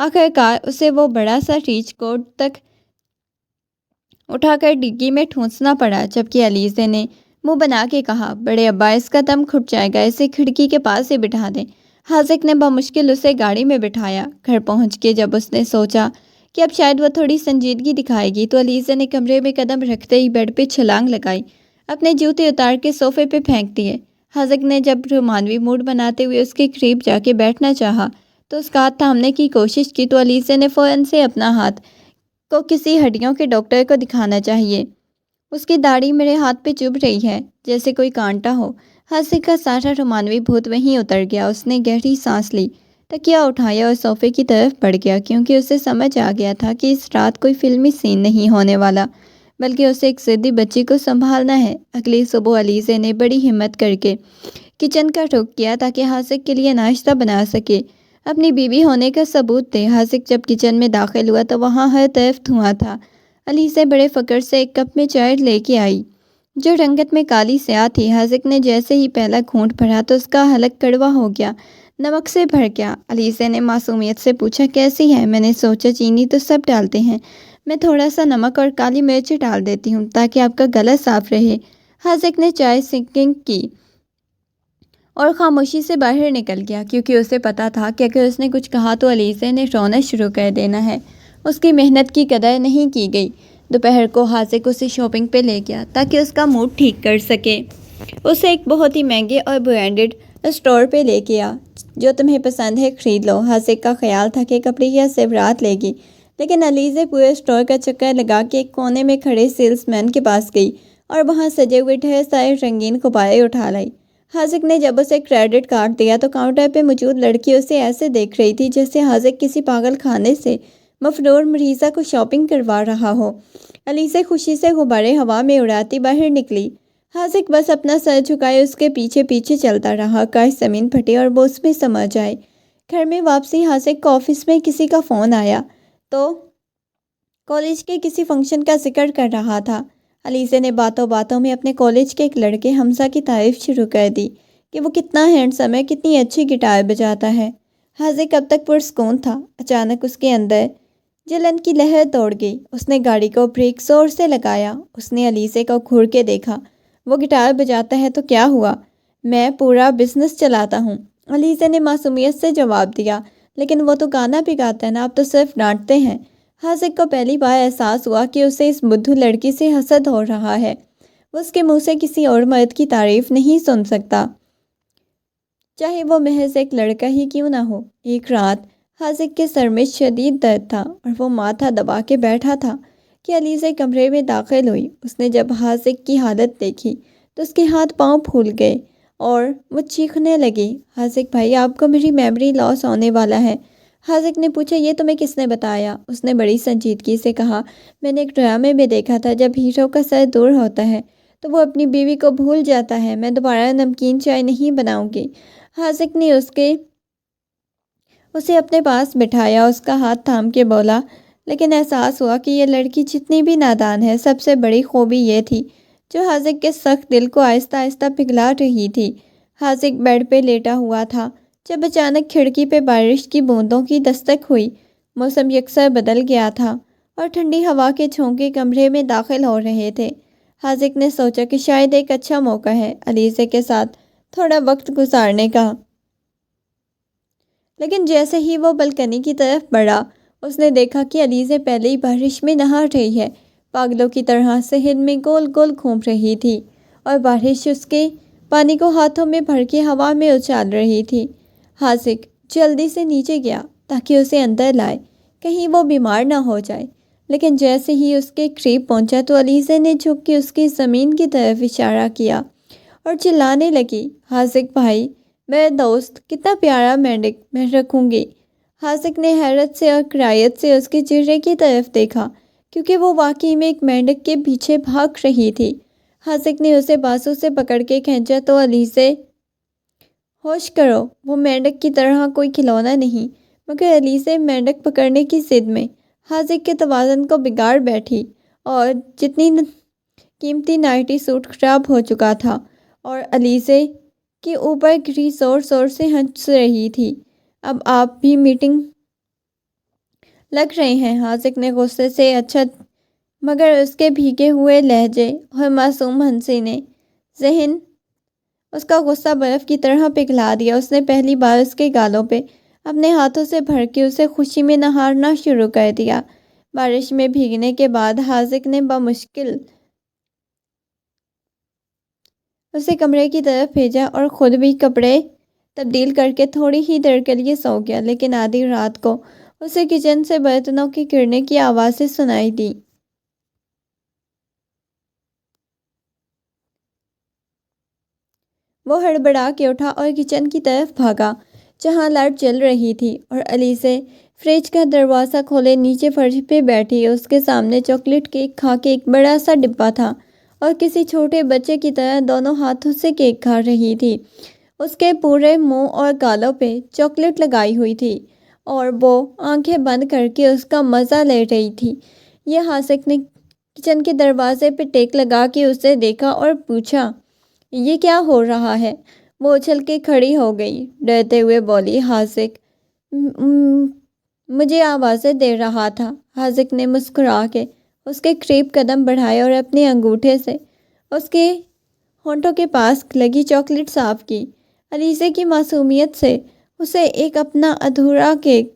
آخرکار اسے وہ بڑا سا ریچ کوٹ تک اٹھا کر ڈگی میں ٹھونسنا پڑا، جبکہ علیزے نے منہ بنا کے کہا، بڑے ابا اس کا دم گھٹ جائے گا، اسے کھڑکی کے پاس ہی بٹھا دیں۔ حاذق نے بمشکل اسے گاڑی میں بٹھایا۔ گھر پہنچ کے جب اس نے سوچا کہ اب شاید وہ تھوڑی سنجیدگی دکھائے گی، تو علیزے نے کمرے میں قدم رکھتے ہی بیڈ پہ چھلانگ لگائی، اپنے جوتے اتار کے صوفے پہ پھینک دیے۔ حاذق نے جب رومانوی موڈ بناتے ہوئے اس کے قریب جا کے بیٹھنا چاہا تو اس کا ہاتھ تھامنے کی کوشش کی، تو علیزے نے فوراً سے اپنا ہاتھ کو کسی ہڈیوں کے ڈاکٹر کو دکھانا چاہیے، اس کی داڑھی میرے ہاتھ پہ چبھ رہی ہے جیسے کوئی کانٹا ہو۔ حاذق کا سارا رومانوی بھوت وہیں اتر گیا۔ اس نے گہری سانس لی، تکیا اٹھایا اور صوفے کی طرف بڑھ گیا، کیونکہ اسے سمجھ آ گیا تھا کہ اس رات کوئی فلمی سین نہیں ہونے والا، بلکہ اسے ایک ضدی بچی کو سنبھالنا ہے۔ اگلی صبح علیزے نے بڑی ہمت کر کے کچن کا رخ کیا تاکہ حاذق کے لیے ناشتہ بنا سکے، اپنی بیوی ہونے کا ثبوت دے۔ حاذق جب کچن میں داخل ہوا تو وہاں ہر طرف دھواں تھا۔ علیزے بڑے فکر سے ایک کپ میں چائے لے کے آئی جو رنگت میں کالی سیاہ تھی۔ حاذق نے جیسے ہی پہلا گھونٹ بھرا تو اس کا حلق کڑوا ہو گیا، نمک سے بھر گیا۔ علیزے نے معصومیت سے پوچھا، کیسی ہے؟ میں نے سوچا چینی تو سب ڈالتے ہیں، میں تھوڑا سا نمک اور کالی مرچ ڈال دیتی ہوں تاکہ آپ کا گلا صاف رہے۔ حاذق نے چائے سکنگ کی اور خاموشی سے باہر نکل گیا، کیونکہ اسے پتا تھا کہ اگر اس نے کچھ کہا تو علیزے نے رونا شروع کر دینا ہے۔ اس کی محنت کی قدر نہیں کی گئی۔ دوپہر کو حاذق اسے شاپنگ پہ لے گیا تاکہ اس کا موڈ ٹھیک کر سکے۔ اسے ایک بہت ہی مہنگے اور برانڈڈ اسٹور پہ لے گیا۔ جو تمہیں پسند ہے خرید لو۔ حاذق کا خیال تھا کہ کپڑے یا زیورات لے گی، لیکن علیزے پورے اسٹور کا چکر لگا کے ایک کونے میں کھڑے سیلس مین کے پاس گئی اور وہاں سجے ہوئے ڈھیر سارے رنگین غبارے اٹھا لائی۔ حاذق نے جب اسے کریڈٹ کارڈ دیا تو کاؤنٹر پہ موجود لڑکی اسے ایسے دیکھ رہی تھی جیسے حاذق کسی پاگل خانے سے مفرور مریضہ کو شاپنگ کروا رہا ہو۔ علیزے خوشی سے غبارے ہوا میں اڑاتی باہر نکلی۔ حاذق بس اپنا سر جھکائے اس کے پیچھے پیچھے چلتا رہا، کاش زمین پھٹے اور وہ اس میں سما جائے۔ گھر میں واپسی حاذق کو آفس میں کسی کا فون آیا تو کالج کے کسی فنکشن کا ذکر کر رہا تھا۔ علیزے نے باتوں باتوں میں اپنے کالج کے ایک لڑکے حمزہ کی تعریف شروع کر دی کہ وہ کتنا ہینڈسم ہے، کتنی اچھی گٹار بجاتا ہے۔ حاذق اب تک پرسکون تھا، اچانک اس کے اندر جلن کی لہر دوڑ گئی۔ اس نے گاڑی کو بریک زور سے لگایا۔ اس نے علیزے کو گھور کے دیکھا۔ وہ گٹار بجاتا ہے تو کیا ہوا؟ میں پورا بزنس چلاتا ہوں، علیزے نے معصومیت سے جواب دیا۔ لیکن وہ تو گانا بھی گاتا ہے نا، آپ تو صرف ڈانٹتے ہیں۔ حاذق کو پہلی بار احساس ہوا کہ اسے اس بدھو لڑکی سے حسد ہو رہا ہے۔ وہ اس کے منہ سے کسی اور مرد کی تعریف نہیں سن سکتا، چاہے وہ محض ایک لڑکا ہی کیوں نہ ہو۔ ایک رات حاذق کے سر میں شدید درد تھا اور وہ ماتھا دبا کے بیٹھا تھا کہ علیزے کمرے میں داخل ہوئی۔ اس نے جب حاذق کی حالت دیکھی تو اس کے ہاتھ پاؤں پھول گئے اور وہ چیخنے لگی، حاذق بھائی آپ کو میری میموری لاس ہونے والا ہے۔ حاذق نے پوچھا، یہ تمہیں کس نے بتایا؟ اس نے بڑی سنجیدگی سے کہا، میں نے ایک ڈرامے میں دیکھا تھا جب ہیرو کا سر دور ہوتا ہے تو وہ اپنی بیوی کو بھول جاتا ہے۔ میں دوبارہ نمکین چائے نہیں بناؤں گی۔ حاذق نے اسے اپنے پاس بٹھایا، اس کا ہاتھ تھام کے بولا، لیکن احساس ہوا کہ یہ لڑکی جتنی بھی نادان ہے، سب سے بڑی خوبی یہ تھی جو حاذق کے سخت دل کو آہستہ آہستہ پگھلا رہی تھی۔ حاذق بیڈ پہ لیٹا ہوا تھا جب اچانک کھڑکی پہ بارش کی بوندوں کی دستک ہوئی۔ موسم یکسر بدل گیا تھا اور ٹھنڈی ہوا کے جھونکے کمرے میں داخل ہو رہے تھے۔ حاذق نے سوچا کہ شاید ایک اچھا موقع ہے علیزے کے ساتھ تھوڑا وقت گزارنے کا۔ لیکن جیسے ہی وہ بلکنی کی طرف بڑھا، اس نے دیکھا کہ علیزے پہلے ہی بارش میں نہا رہی ہے، پاگلوں کی طرح صحن میں گول گول گھوم رہی تھی اور بارش اس کے پانی کو ہاتھوں میں بھر کے ہوا میں اچھال رہی تھی۔ حاذق جلدی سے نیچے گیا تاکہ اسے اندر لائے، کہیں وہ بیمار نہ ہو جائے، لیکن جیسے ہی اس کے قریب پہنچا تو علیزے نے جھک کے اس کی زمین کی طرف اشارہ کیا اور چلانے لگی، حاذق بھائی، میرے دوست، کتنا پیارا مینڈک میں رکھوں گی۔ حاذق نے حیرت سے اور کرائیت سے اس کے چہرے کی طرف دیکھا، کیونکہ وہ واقعی میں ایک مینڈک کے پیچھے بھاگ رہی تھی۔ حاذق نے اسے بازو سے پکڑ کے کھینچا تو علیزے، ہوش کرو، وہ مینڈک کی طرح کوئی کھلونا نہیں۔ مگر علیزے مینڈک پکڑنے کی ضد میں حاذق کے توازن کو بگاڑ بیٹھی اور جتنی قیمتی نائٹی سوٹ خراب ہو چکا تھا اور علیزے کے اوپر گری زور زور سے ہنس رہی تھی۔ اب آپ بھی میٹنگ لگ رہے ہیں، حاذق نے غصے سے اچھا، مگر اس کے بھیگے ہوئے لہجے اور معصوم ہنسی نے ذہن اس کا غصہ برف کی طرح پگھلا دیا۔ اس نے پہلی بار اس کے گالوں پہ اپنے ہاتھوں سے بھر کے اسے خوشی میں نہارنا شروع کر دیا۔ بارش میں بھیگنے کے بعد حاذق نے بمشکل اسے کمرے کی طرف بھیجا اور خود بھی کپڑے تبدیل کر کے تھوڑی ہی دیر کے لیے سو گیا، لیکن آدھی رات کو اسے کچن سے برتنوں کے گرنے کی آوازیں سنائی دی۔ وہ ہڑبڑا کے اٹھا اور کچن کی طرف بھاگا جہاں لائٹ جل رہی تھی، اور علی سے فریج کا دروازہ کھولے نیچے فرش پہ بیٹھی اس کے سامنے چاکلیٹ کیک کھا کے ایک بڑا سا ڈبہ تھا اور کسی چھوٹے بچے کی طرح دونوں ہاتھوں سے کیک کھا رہی تھی۔ اس کے پورے منہ اور گالوں پہ چاکلیٹ لگائی ہوئی تھی اور وہ آنکھیں بند کر کے اس کا مزہ لے رہی تھی۔ یہ حاذق نے کچن کے دروازے پہ ٹیک لگا کے اسے دیکھا اور پوچھا، یہ کیا ہو رہا ہے؟ وہ اچھل کے کھڑی ہو گئی، ڈرتے ہوئے بولی، حاذق مجھے آوازیں دے رہا تھا۔ حاذق نے مسکرا کے اس کے قریب قدم بڑھائے اور اپنے انگوٹھے سے اس کے ہونٹوں کے پاس لگی چاکلیٹ صاف کی۔ علیزے کی معصومیت سے اسے ایک اپنا ادھورا کیک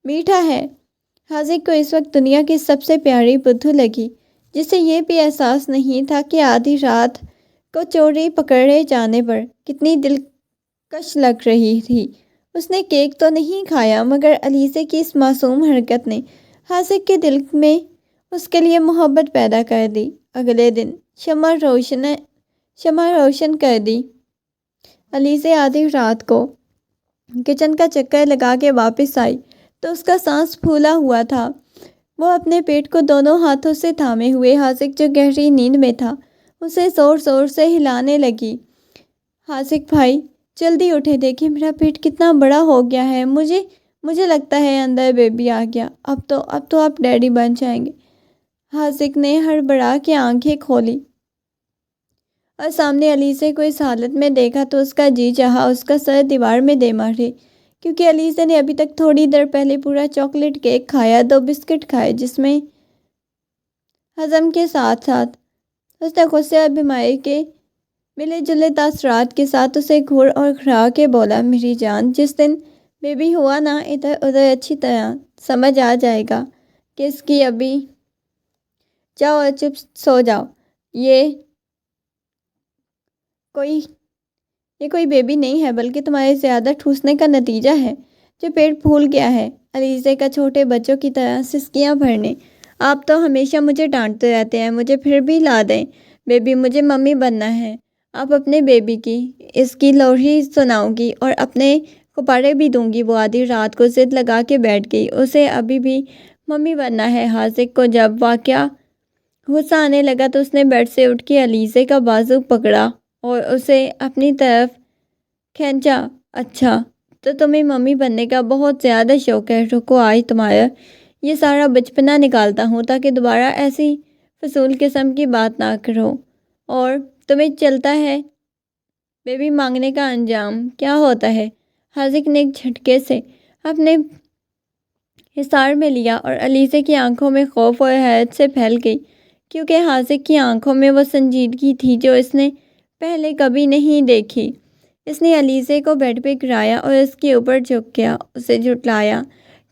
میٹھا ہے۔ حاذق کو اس وقت دنیا کی سب سے پیاری بدھو لگی، جسے یہ بھی احساس نہیں تھا کہ آدھی رات کو چوری پکڑے جانے پر کتنی دلکش لگ رہی تھی۔ اس نے کیک تو نہیں کھایا، مگر علیزے کی اس معصوم حرکت نے حاذق کے دل میں اس کے لیے محبت پیدا کر دی۔ اگلے دن شمع روشن کر دی۔ علیزے آدھی رات کو کچن کا چکر لگا کے واپس آئی تو اس کا سانس پھولا ہوا تھا۔ وہ اپنے پیٹ کو دونوں ہاتھوں سے تھامے ہوئے حاذق جو گہری نیند میں تھا اسے زور زور سے ہلانے لگی۔ حاذق بھائی جلدی اٹھے، دیکھیں میرا پیٹ کتنا بڑا ہو گیا ہے، مجھے لگتا ہے اندر بیبی آ گیا، اب تو آپ ڈیڈی بن جائیں گے۔ حاذق نے ہڑبڑا کے آنکھیں کھولی اور سامنے علیزے کو اس حالت میں دیکھا تو اس کا جی چاہا اس کا سر دیوار میں دے مارے، کیونکہ علیزے نے ابھی تک تھوڑی دیر پہلے پورا چاکلیٹ کیک کھایا، 2 بسکٹ کھائے، جس میں ہضم کے ساتھ ساتھ اس نے غصے اور بیماری کے ملے جلے تاثرات کے ساتھ اسے گھور اور گھرا کے بولا، میری جان، جس دن بیبی ہوا نا، ادھر ادھر اچھی طرح سمجھ آ جائے گا کہ اس کی ابھی جاؤ اور چپ سو جاؤ، یہ کوئی بیبی نہیں ہے، بلکہ تمہارے زیادہ ٹھوسنے کا نتیجہ ہے جو پیٹ پھول گیا ہے۔ علیزے کا چھوٹے بچوں کی طرح سسکیاں بھرنے، آپ تو ہمیشہ مجھے ڈانٹتے رہتے ہیں، مجھے پھر بھی لا دیں بیبی، مجھے ممی بننا ہے۔ آپ اپنے بیبی کی اس کی لوری سناؤں گی اور اپنے کپاڑے بھی دوں گی۔ وہ آدھی رات کو ضد لگا کے بیٹھ گئی، اسے ابھی بھی ممی بننا ہے۔ حاذق کو جب واقعہ غصہ آنے لگا تو اس نے بیڈ سے اٹھ کے علیزے کا بازو پکڑا اور اسے اپنی طرف کھینچا۔ اچھا تو تمہیں ممی بننے کا بہت زیادہ شوق ہے، رکو آج تمہارا یہ سارا بچپنا نکالتا ہوں تاکہ دوبارہ ایسی فضول قسم کی بات نہ کرو۔ اور تمہیں چلتا ہے بیبی مانگنے کا انجام کیا ہوتا ہے؟ حاذق نے ایک جھٹکے سے اپنے حصار میں لیا اور علیزے کی آنکھوں میں خوف اور حیرت سے پھیل گئی، کیونکہ حاذق کی آنکھوں میں وہ سنجیدگی تھی جو اس نے پہلے کبھی نہیں دیکھی۔ اس نے علیزے کو بیڈ پہ گرایا اور اس کے اوپر جھک گیا، اسے جھٹلایا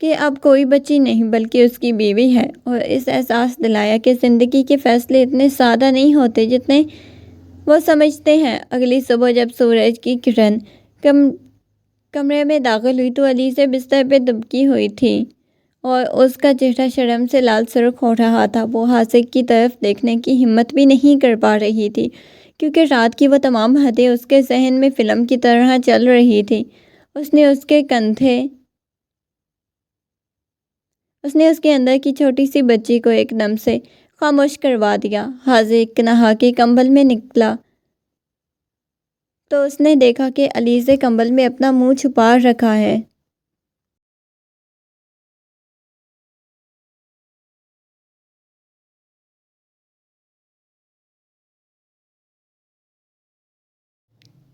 کہ اب کوئی بچی نہیں بلکہ اس کی بیوی ہے، اور اس احساس دلایا کہ زندگی کے فیصلے اتنے سادہ نہیں ہوتے جتنے وہ سمجھتے ہیں۔ اگلی صبح جب سورج کی کرن کمرے میں داخل ہوئی تو علیزے بستر پہ دبکی ہوئی تھی اور اس کا چہرہ شرم سے لال سرخ ہو رہا تھا۔ وہ حاذق کی طرف دیکھنے کی ہمت بھی نہیں کر پا رہی تھی، کیونکہ رات کی وہ تمام حدیں اس کے ذہن میں فلم کی طرح چل رہی تھی۔ اس نے اس کے اندر کی چھوٹی سی بچی کو ایک دم سے خاموش کروا دیا۔ حاذق نہا کے کمبل میں نکلا تو اس نے دیکھا کہ علیزے کمبل میں اپنا منہ چھپا رکھا ہے۔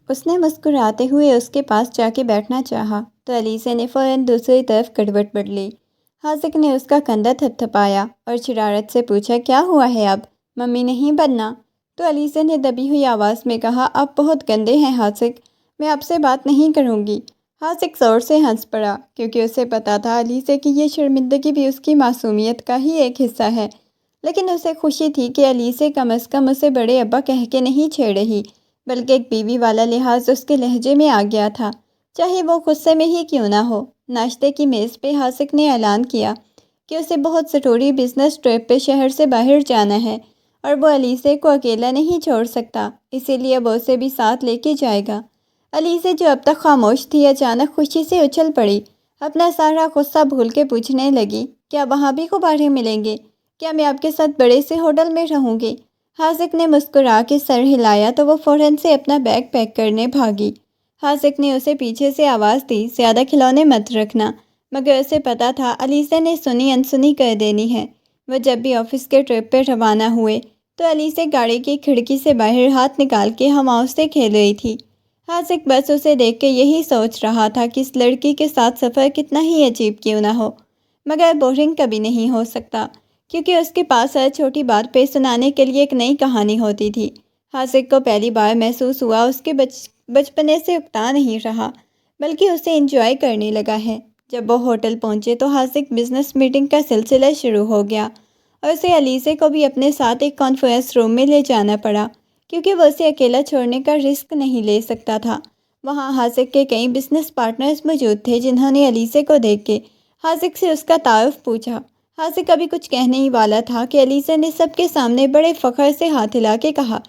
اس نے مسکراتے ہوئے اس کے پاس جا کے بیٹھنا چاہا تو علیزہ نے فوراً دوسری طرف کروٹ بدلی۔ حاذق نے اس کا کندھا تھپتھپایا اور شرارت سے پوچھا، کیا ہوا ہے اب؟ ممی نہیں بننا؟ تو علیزہ نے دبی ہوئی آواز میں کہا، آپ بہت گندے ہیں حاذق، میں آپ سے بات نہیں کروں گی۔ حاذق زور سے ہنس پڑا کیونکہ اسے پتا تھا علیزہ کی یہ شرمندگی بھی اس کی معصومیت کا ہی ایک حصہ ہے، لیکن اسے خوشی تھی کہ علیزہ کم از کم اسے بڑے ابا کہہ کے نہیں چھیڑ رہی، بلکہ ایک بیوی والا لحاظ اس کے لہجے میں آ گیا تھا، چاہے وہ غصے میں ہی کیوں نہ ہو۔ ناشتے کی میز پہ حاذق نے اعلان کیا کہ اسے بہت ضروری بزنس ٹرپ پہ شہر سے باہر جانا ہے اور وہ علیزہ کو اکیلا نہیں چھوڑ سکتا، اسی لیے وہ اسے بھی ساتھ لے کے جائے گا۔ علیزہ جو اب تک خاموش تھی اچانک خوشی سے اچھل پڑی، اپنا سارا غصہ بھول کے پوچھنے لگی، کیا وہاں بھی غبارے ملیں گے؟ کیا میں آپ کے ساتھ بڑے سے ہوٹل میں رہوں گی؟ حاذق نے مسکرا کے سر ہلایا تو وہ فوراً سے اپنا بیگ پیک کرنے بھاگی۔ حاذق نے اسے پیچھے سے آواز دی، زیادہ کھلونے مت رکھنا، مگر اسے پتا تھا علیزہ نے سنی انسنی کر دینی ہے۔ وہ جب بھی آفس کے ٹرپ پہ روانہ ہوئے تو علیزہ گاڑی کی کھڑکی سے باہر ہاتھ نکال کے ہواؤں سے کھیل رہی تھی۔ حاذق بس اسے دیکھ کے یہی سوچ رہا تھا کہ اس لڑکی کے ساتھ سفر کتنا ہی عجیب کیوں نہ ہو، مگر بورنگ کبھی نہیں ہو سکتا، کیونکہ اس کے پاس ہر چھوٹی بات پہ سنانے کے لیے ایک نئی کہانی ہوتی تھی۔ حاذق کو پہلی بار محسوس ہوا اس کے بچپنے سے اکتا نہیں رہا، بلکہ اسے انجوائے کرنے لگا ہے۔ جب وہ ہوٹل پہنچے تو حاذق بزنس میٹنگ کا سلسلہ شروع ہو گیا اور اسے علیزہ کو بھی اپنے ساتھ ایک کانفرنس روم میں لے جانا پڑا، کیونکہ وہ اسے اکیلا چھوڑنے کا رسک نہیں لے سکتا تھا۔ وہاں حاذق کے کئی بزنس پارٹنرز موجود تھے جنہوں نے علیزہ کو دیکھ کے حاذق سے اس کا تعارف پوچھا۔ حاذق ابھی کچھ کہنے ہی والا تھا کہ علیزہ نے سب کے سامنے بڑے فخر سے ہاتھ ہلا کے کہا،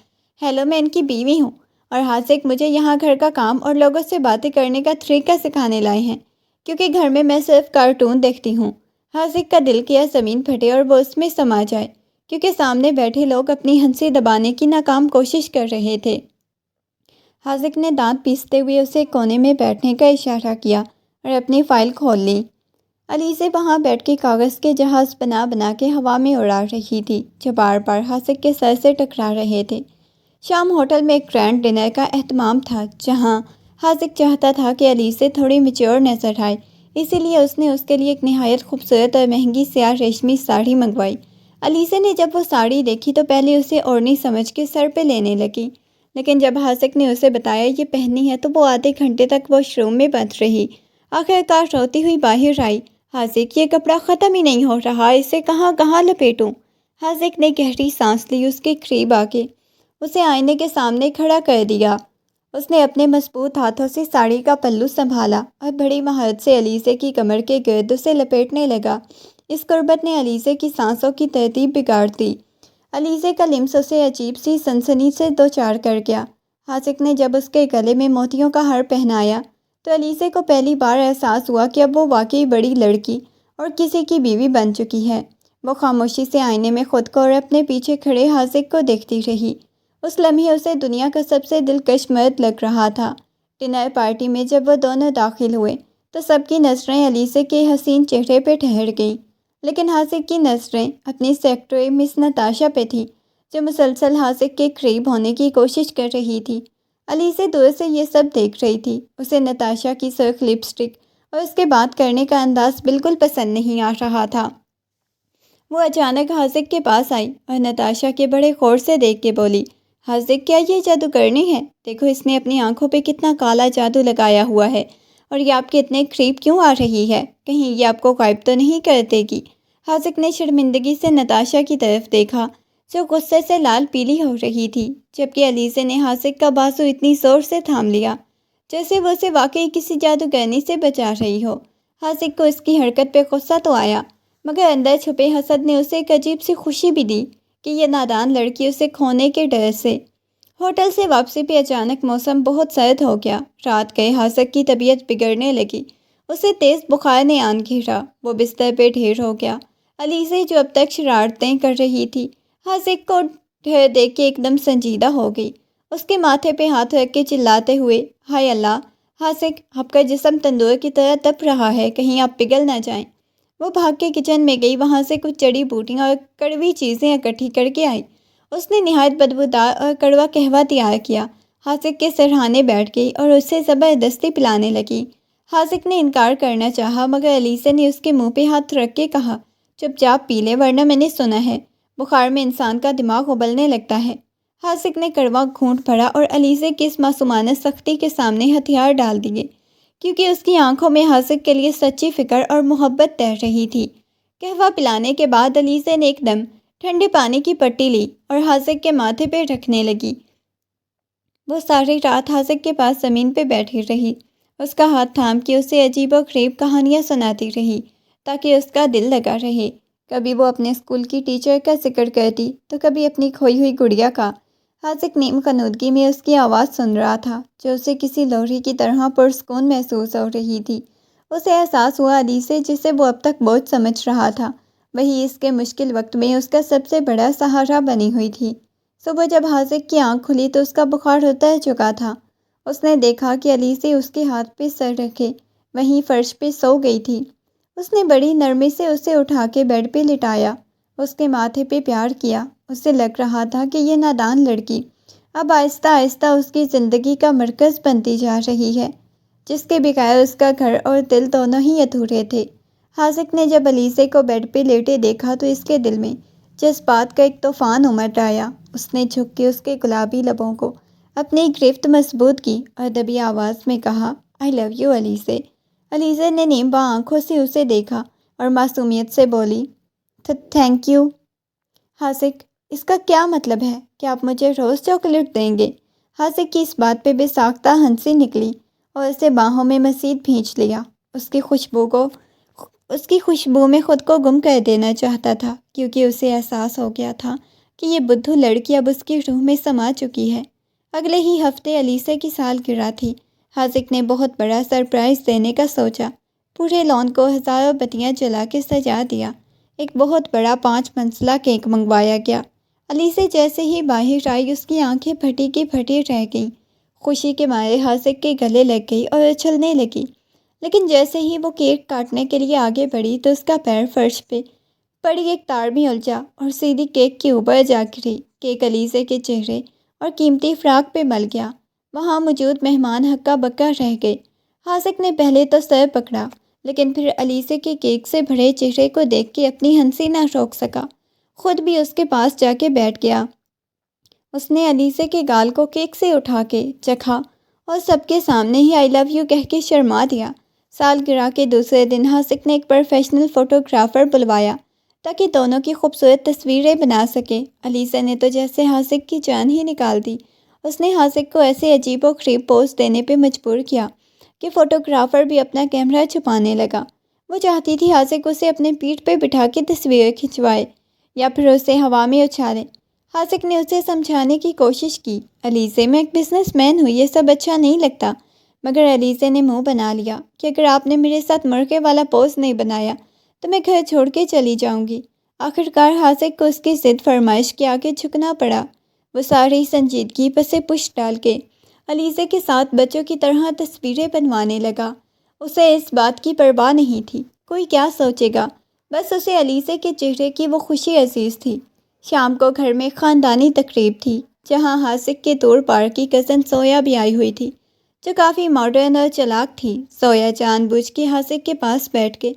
ہیلو، میں ان کی بیوی ہوں، اور حاذق مجھے یہاں گھر کا کام اور لوگوں سے باتیں کرنے کا طریقہ سکھانے لائے ہیں، کیونکہ گھر میں صرف کارٹون دیکھتی ہوں۔ حاذق کا دل کیا زمین پھٹے اور وہ اس میں سما جائے، کیونکہ سامنے بیٹھے لوگ اپنی ہنسی دبانے کی ناکام کوشش کر رہے تھے۔ حاذق نے دانت پیستے ہوئے اسے کونے میں بیٹھنے کا اشارہ کیا اور اپنی فائل کھول لی۔ علیزہ وہاں بیٹھ کے کاغذ کے جہاز بنا بنا کے ہوا میں اڑا رہی تھی جو بار بار حاذق کے سر سے ٹکرا رہے تھے۔ شام ہوٹل میں ایک گرینڈ ڈنر کا اہتمام تھا جہاں حاذق چاہتا تھا کہ علیزہ تھوڑی میچور نظر آئے، اسی لیے اس نے اس کے لیے ایک نہایت خوبصورت اور مہنگی سیاہ ریشمی ساڑی منگوائی۔ علیزہ نے جب وہ ساڑی دیکھی تو پہلے اسے اوڑھنی سمجھ کے سر پہ لینے لگی، لیکن جب حاذق نے اسے بتایا یہ پہننی ہے تو وہ آدھے گھنٹے تک واش روم میں بند رہی۔ آخر کار روتی ہوئی باہر آئی، حاذق یہ کپڑا ختم ہی نہیں ہو رہا، اسے کہاں کہاں لپیٹوں؟ حاذق نے گہری سانس لی، اس کے قریب آ کے اسے آئینے کے سامنے کھڑا کر دیا۔ اس نے اپنے مضبوط ہاتھوں سے ساڑی کا پلو سنبھالا اور بڑی مہارت سے علیزہ کی کمر کے گرد اسے لپیٹنے لگا۔ اس قربت نے علیزہ کی سانسوں کی ترتیب بگاڑ دی۔ علیزہ کا لمس اسے عجیب سی سنسنی سے دوچار کر گیا۔ حاذق نے جب اس کے گلے میں موتیوں کا ہار پہنایا تو علیزہ کو پہلی بار احساس ہوا کہ اب وہ واقعی بڑی لڑکی اور کسی کی بیوی بن چکی ہے۔ وہ خاموشی سے آئینے میں خود کو اور اپنے پیچھے کھڑے حاذق کو دیکھتی رہی۔ اس لمحے اسے دنیا کا سب سے دلکش مرد لگ رہا تھا۔ ڈنر پارٹی میں جب وہ دونوں داخل ہوئے تو سب کی نظریں علیزہ کے حسین چہرے پہ ٹھہر گئیں، لیکن حاذق کی نظریں اپنی سیکرٹری مس نتاشا پہ تھی جو مسلسل حاذق کے قریب ہونے کی کوشش کر رہی تھی۔ علیزہ دور سے یہ سب دیکھ رہی تھی۔ اسے نتاشا کی سرخ لپسٹک اور اس کے بات کرنے کا انداز بالکل پسند نہیں آ رہا تھا۔ وہ اچانک حاذق کے پاس آئی اور نتاشا کے بڑے غور سے دیکھ کے بولی، حاذق کیا یہ جادوگرنی ہے؟ دیکھو اس نے اپنی آنکھوں پہ کتنا کالا جادو لگایا ہوا ہے، اور یہ آپ کے اتنے قریب کیوں آ رہی ہے؟ کہیں یہ آپ کو غائب تو نہیں کر دے گی؟ حاذق نے شرمندگی سے نتاشا کی طرف دیکھا جو غصے سے لال پیلی ہو رہی تھی، جبکہ علیزہ نے حاذق کا بازو اتنی زور سے تھام لیا جیسے وہ اسے واقعی کسی جادوگرنی سے بچا رہی ہو۔ حاذق کو اس کی حرکت پہ غصہ تو آیا، مگر اندر چھپے حسد نے اسے ایک عجیب سی خوشی بھی دی کہ یہ نادان لڑکی اسے کھونے کے ڈر سے۔ ہوٹل سے واپسی پہ اچانک موسم بہت سرد ہو گیا۔ رات گئے حاذق کی طبیعت بگڑنے لگی، اسے تیز بخار نے آن گھیرا، وہ بستر پہ ڈھیر ہو گیا۔ علیزہ جو اب تک شرارتیں کر رہی تھی حاذق کو ڈھیر دیکھ کے ایک دم سنجیدہ ہو گئی۔ اس کے ماتھے پہ ہاتھ رکھ کے چلاتے ہوئے، ہائے اللہ حاذق، آپ کا جسم تندور کی طرح تپ رہا ہے، کہیں آپ پگھل نہ جائیں۔ وہ بھاگ کے کچن میں گئی، وہاں سے کچھ جڑی بوٹیاں اور کڑوی چیزیں اکٹھی کر کے آئی۔ اس نے نہایت بدبودار اور کڑوا قہوہ تیار کیا۔ حاسق کے سرہانے بیٹھ گئی اور اسے زبردستی پلانے لگی۔ حاسق نے انکار کرنا چاہا مگر علیزہ نے اس کے منہ پہ ہاتھ رکھ کے کہا، چپ چاپ پی لے ورنہ میں نے سنا ہے بخار میں انسان کا دماغ ابلنے لگتا ہے۔ حاسق نے کڑوا گھونٹ بھرا اور علیزہ کی اس معصومانہ سختی کے سامنے ہتھیار ڈال دیے، کیونکہ اس کی آنکھوں میں حاسق کے لیے سچی فکر اور محبت تیر رہی تھی۔ قہوہ پلانے کے بعد علیزہ نے ایک دم ٹھنڈے پانی کی پٹی لی اور حاسق کے ماتھے پہ رکھنے لگی۔ وہ ساری رات حاسق کے پاس زمین پہ بیٹھی رہی، اس کا ہاتھ تھام کے اسے عجیب و غریب کہانیاں سناتی رہی تاکہ اس کا دل لگا رہے۔ کبھی وہ اپنے اسکول کی ٹیچر کا ذکر کرتی تو کبھی اپنی کھوئی ہوئی گڑیا کا۔ حاسق نیم خنودگی میں اس کی آواز سن رہا تھا جو اسے کسی لوری کی طرح پرسکون محسوس ہو رہی تھی۔ اسے احساس ہوا علیزہ جسے وہ اب تک بہت سمجھ رہا تھا، وہی اس کے مشکل وقت میں اس کا سب سے بڑا سہارا بنی ہوئی تھی۔ صبح جب حاسق کی آنکھ کھلی تو اس کا بخار اتر چکا تھا۔ اس نے دیکھا کہ علیزہ اس کے ہاتھ پہ سر رکھے وہیں فرش پہ سو گئی تھی۔ اس نے بڑی نرمی سے اسے اٹھا کے بیڈ پہ لٹایا، اس کے ماتھے پہ پیار کیا۔ اسے لگ رہا تھا کہ یہ نادان لڑکی اب آہستہ آہستہ اس کی زندگی کا مرکز بنتی جا رہی ہے، جس کے بغیر اس کا گھر اور دل دونوں ہی ادھورے تھے۔ حاسق نے جب علیزہ کو بیڈ پہ لیٹے دیکھا تو اس کے دل میں جذبات کا ایک طوفان امٹ آیا۔ اس نے جھک کے اس کے گلابی لبوں کو اپنی گرفت مضبوط کی اور دبی آواز میں کہا، آئی لو یو علیزہ۔ علیزہ نے نیم باں آنکھوں سے اسے دیکھا اور معصومیت سے بولی، تھینک یو حاسق، اس کا کیا مطلب ہے کہ آپ مجھے روز چاکلیٹ دیں گے؟ حاسق کی اس بات پہ بے ساختہ ہنسی نکلی اور اسے باہوں میں مزید بھینچ لیا۔ اس کی خوشبو میں خود کو گم کر دینا چاہتا تھا، کیونکہ اسے احساس ہو گیا تھا کہ یہ بدھو لڑکی اب اس کی روح میں سما چکی ہے۔ اگلے ہی ہفتے علیزہ کی سالگرہ تھی۔ حاسق نے بہت بڑا سرپرائز دینے کا سوچا۔ پورے لان کو ہزاروں بتیاں جلا کے سجا دیا۔ ایک بہت بڑا 5 منزلہ کیک منگوایا گیا۔ علیزہ جیسے ہی باہر آئی اس کی آنکھیں پھٹی کی پھٹی رہ گئیں۔ خوشی کے مارے حاسق کے گلے لگ گئی اور اچھلنے لگی، لیکن جیسے ہی وہ کیک کاٹنے کے لیے آگے بڑھی تو اس کا پیر فرش پہ پڑی ایک تار میں الجھا اور سیدھی کیک کے اوپر جا گری۔ کیک علیزہ کے چہرے اور قیمتی فراق پہ مل گیا۔ وہاں موجود مہمان ہکا بکا رہ گئے۔ حاسق نے پہلے تو سر پکڑا، لیکن پھر علیزہ کے کیک سے بھرے چہرے کو دیکھ کے اپنی ہنسی نہ روک سکا، خود بھی اس کے پاس جا کے بیٹھ گیا۔ اس نے علیزہ کے گال کو کیک سے اٹھا کے چکھا اور سب کے سامنے ہی آئی لو یو کہہ کے شرما دیا۔ سالگرہ کے دوسرے دن حاسق نے ایک پروفیشنل فوٹوگرافر بلوایا تاکہ دونوں کی خوبصورت تصویریں بنا سکے۔ علیزہ نے تو جیسے حاسق کی جان ہی نکال دی۔ اس نے حاسق کو ایسے عجیب و غریب پوز دینے پہ مجبور کیا کہ فوٹوگرافر بھی اپنا کیمرہ چھپانے لگا۔ وہ چاہتی تھی حاسق اسے اپنے پیٹھ پہ بٹھا کے تصویریں کھنچوائے یا پھر اسے ہوا میں اچھالے۔ حاسق نے اسے سمجھانے کی کوشش کی، علیزہ میں ایک بزنس مین ہوں، یہ سب اچھا نہیں لگتا، مگر علیزہ نے منہ بنا لیا کہ اگر آپ نے میرے ساتھ مرغے والا پوز نہیں بنایا تو میں گھر چھوڑ کے چلی جاؤں گی۔ آخرکار حاسق کو اس کی ضد فرمائش کے آگے جھکنا پڑا۔ وہ ساری سنجیدگی پسے پشت ڈال کے علیزہ کے ساتھ بچوں کی طرح تصویریں بنوانے لگا۔ اسے اس بات کی پرواہ نہیں تھی کوئی کیا سوچے گا، بس اسے علیزہ کے چہرے کی وہ خوشی عزیز تھی۔ شام کو گھر میں خاندانی تقریب تھی جہاں حاسق کے دور پار کی کزن سویا بھی آئی ہوئی تھی، جو کافی ماڈرن اور چالاک تھی۔ سویا جان بوجھ کے حاسق کے پاس بیٹھ کے